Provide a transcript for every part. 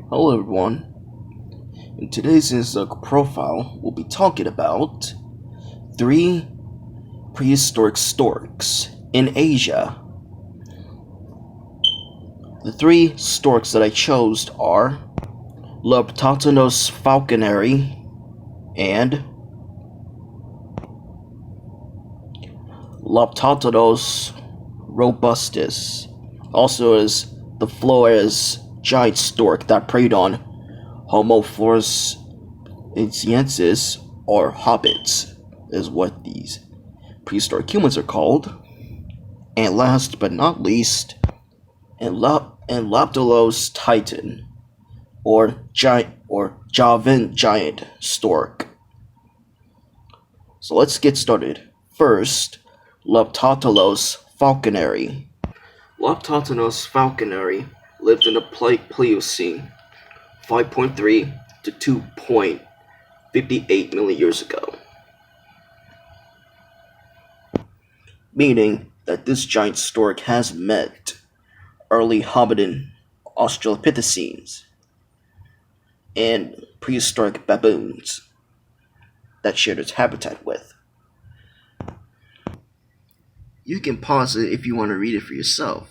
Hello everyone. In today's Cenozoic profile, we'll be talking about 3 prehistoric storks in Asia. The 3 storks that I chose are Leptotonos falconeri and Leptotonos robustus, also as the Flores giant stork that preyed on Homo floresiensis, or hobbits, is what these prehistoric humans are called. And last but not least, Laptolos titan, or Javan giant stork. So let's get started. First, Leptotolos falconeri. Leptotonos falconeri lived in the Pliocene, 5.3 to 2.58 million years ago, meaning that this giant stork has met early hominid Australopithecines and prehistoric baboons that shared its habitat with. You can pause it if you want to read it for yourself.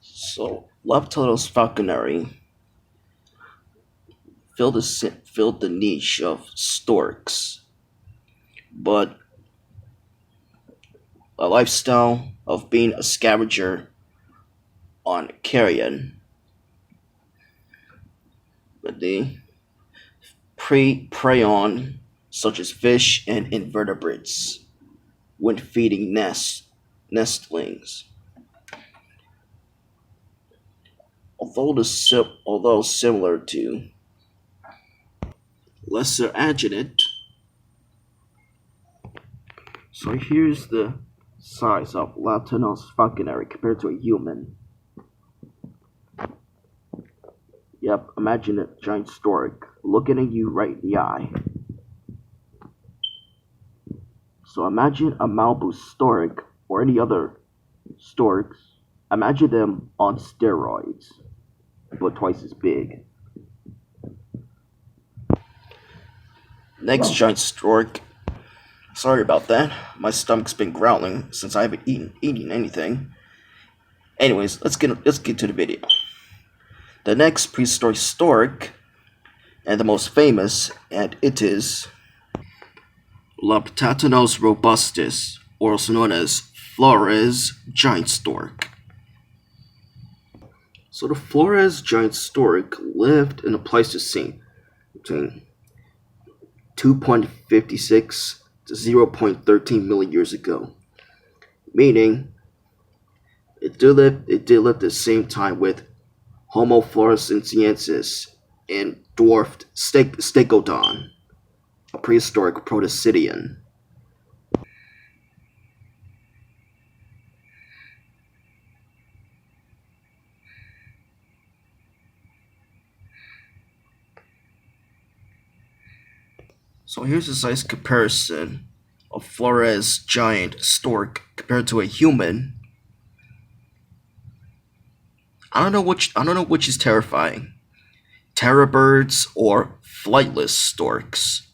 So, Leptotos falconeri filled the niche of storks, but a lifestyle of being a scavenger on carrion. But they prey on such as fish and invertebrates when feeding nestlings. Although similar to lesser agenid, so here's the size of Leptotos falconeri compared to a human. Yep, imagine a giant stork looking at you right in the eye. So imagine a Malibu stork or any other storks. Imagine them on steroids, but twice as big. Next giant stork. Sorry about that. My stomach's been growling since I haven't eaten anything. Anyways, let's get to the video. The next prehistoric stork, and the most famous, and it is Leptotonos robustus, also known as Flores giant stork. So the Flores giant stork lived in the Pleistocene between 2.56 to 0.13 million years ago, meaning it did live at the same time with Homo floresiensis and dwarfed Stegodon, a prehistoric Protosidian. So here's a size comparison of Flores giant stork compared to a human. I don't know which is terrifying. Terror birds or flightless storks.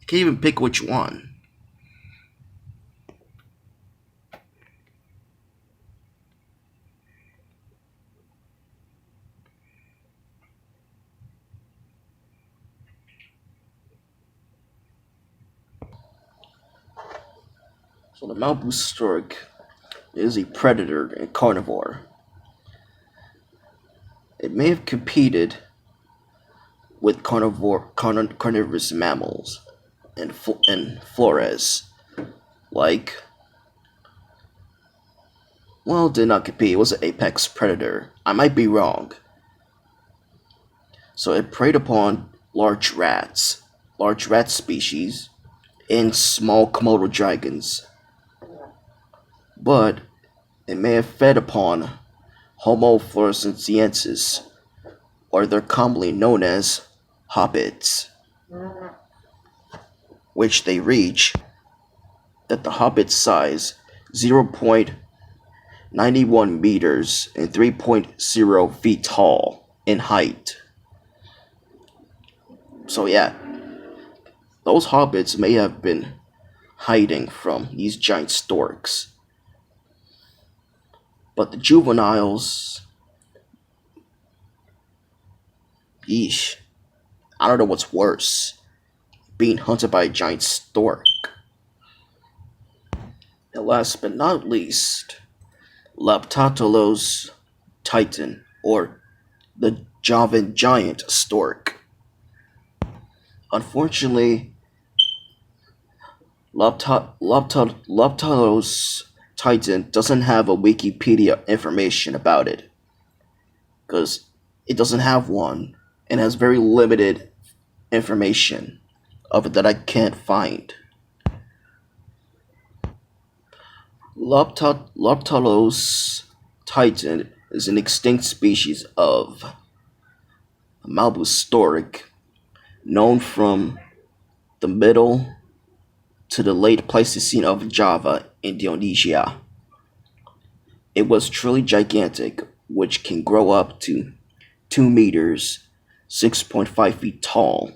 You can't even pick which one. So the Malibu stork is a predator and carnivore. It may have competed with carnivorous mammals and Flores, like, well, did not compete. It was an apex predator. I might be wrong. So it preyed upon large rat species, and small Komodo dragons, but it may have fed upon Homo floresiensis, or they're commonly known as hobbits, which they reach that the hobbit's size 0.91 meters and 3.0 feet tall in height. So yeah, those hobbits may have been hiding from these giant storks. But the juveniles, yeesh, I don't know what's worse, being hunted by a giant stork. And last but not least, Laptatolos titan, or the Javan giant stork. Unfortunately, Laptatolos titan doesn't have a Wikipedia information about it, because it doesn't have one and has very limited information of it that I can't find. Laptalos titan is an extinct species of Malibu stork known from the middle to the late Pleistocene of Java, Indonesia. It was truly gigantic, which can grow up to 2 meters, 6.5 feet tall,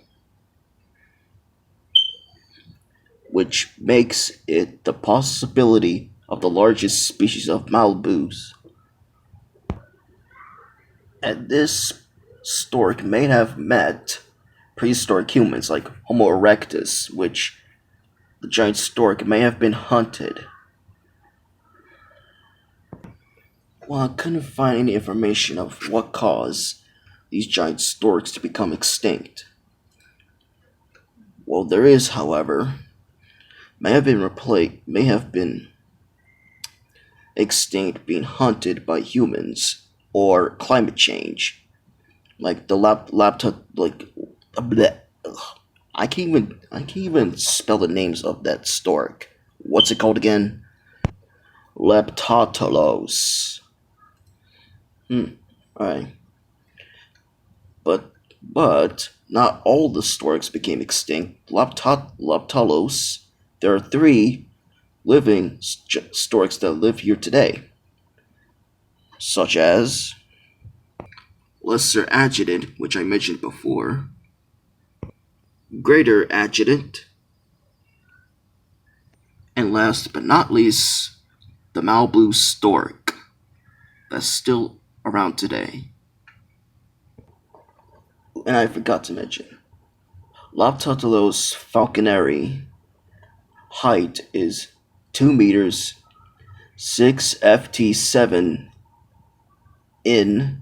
which makes it the possibility of the largest species of Malibus. And this stork may have met prehistoric humans like Homo erectus, which the giant stork may have been hunted. Well, I couldn't find any information of what caused these giant storks to become extinct. Well, there is, however, may have been extinct being hunted by humans or climate change, like the laptop, like bleh, I can't even spell the names of that stork. What's it called again? Leptotolos. Alright. But not all the storks became extinct. Leptolos. There are 3 living storks that live here today, such as Lesser Adjutant, which I mentioned before, Greater Adjutant, and last but not least, the Malibu stork that's still around today. And I forgot to mention, Laptotelos falconeri height is 2 meters, 6 ft 7 in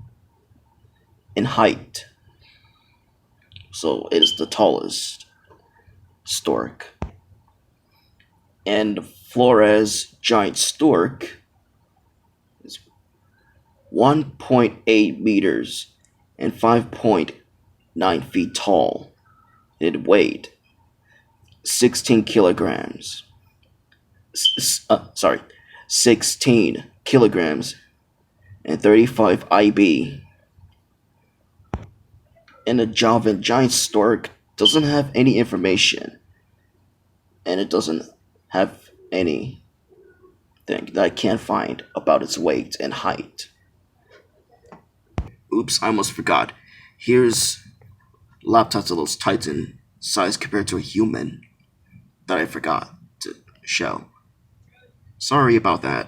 height. So it is the tallest stork. And Flores giant stork is 1.8 meters and 5.9 feet tall. It weighed 16 kilograms. 16 kilograms and 35 IB. And the Javan giant stork doesn't have any information, and it doesn't have anything that I can't find about its weight and height. Oops, I almost forgot. Here's Laptotelos titan size compared to a human that I forgot to show. Sorry about that.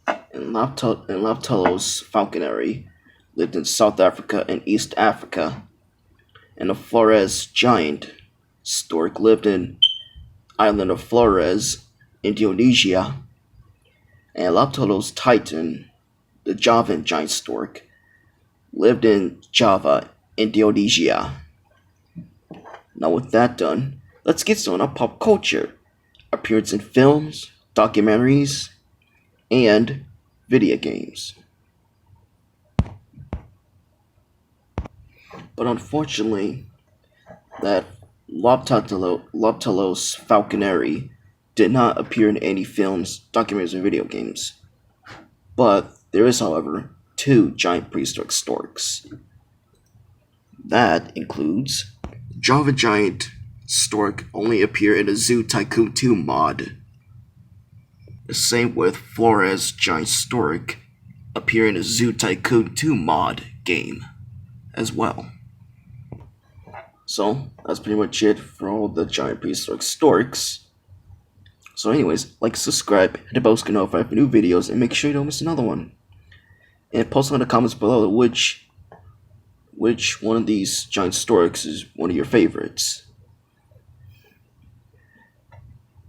And Laptotelos falconeri lived in South Africa and East Africa, and the Flores giant stork lived in island of Flores, Indonesia, and Laptotelos titan, the Javan giant stork, lived in Java, Indonesia. Now with that done, let's get started on pop culture, appearance in films, documentaries, and video games. But unfortunately, that Loptalos falconeri did not appear in any films, documentaries, or video games. But there is, however, two giant prehistoric storks. That includes Java Giant Stork only appear in a Zoo Tycoon 2 mod. The same with Flores Giant Stork appear in a Zoo Tycoon 2 mod game as well. So that's pretty much it for all the giant prehistoric storks. So anyways, like, subscribe, hit the bell to get notified for new videos, and make sure you don't miss another one. And post in the comments below which one of these giant storks is one of your favorites.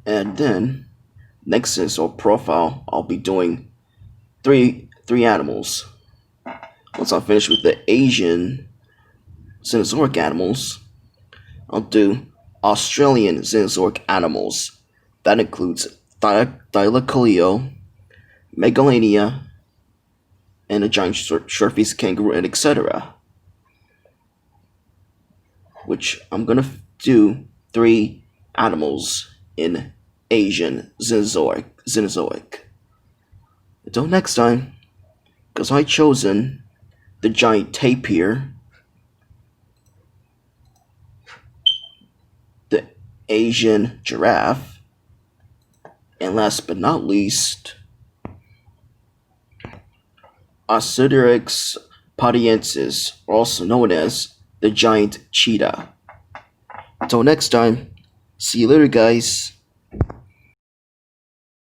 And then next in our profile, I'll be doing three animals. Once I'm finished with the Asian Cenozoic animals, I'll do Australian Cenozoic animals. That includes Thylacoleo, Megalania, and a giant short-faced kangaroo, and etc. Which I'm gonna do 3 animals in Asian Cenozoic. Until next time, because I've chosen the giant tapir, the Asian giraffe, and last but not least, Oceirix padiensis, also known as the giant cheetah. Until next time, see you later, guys.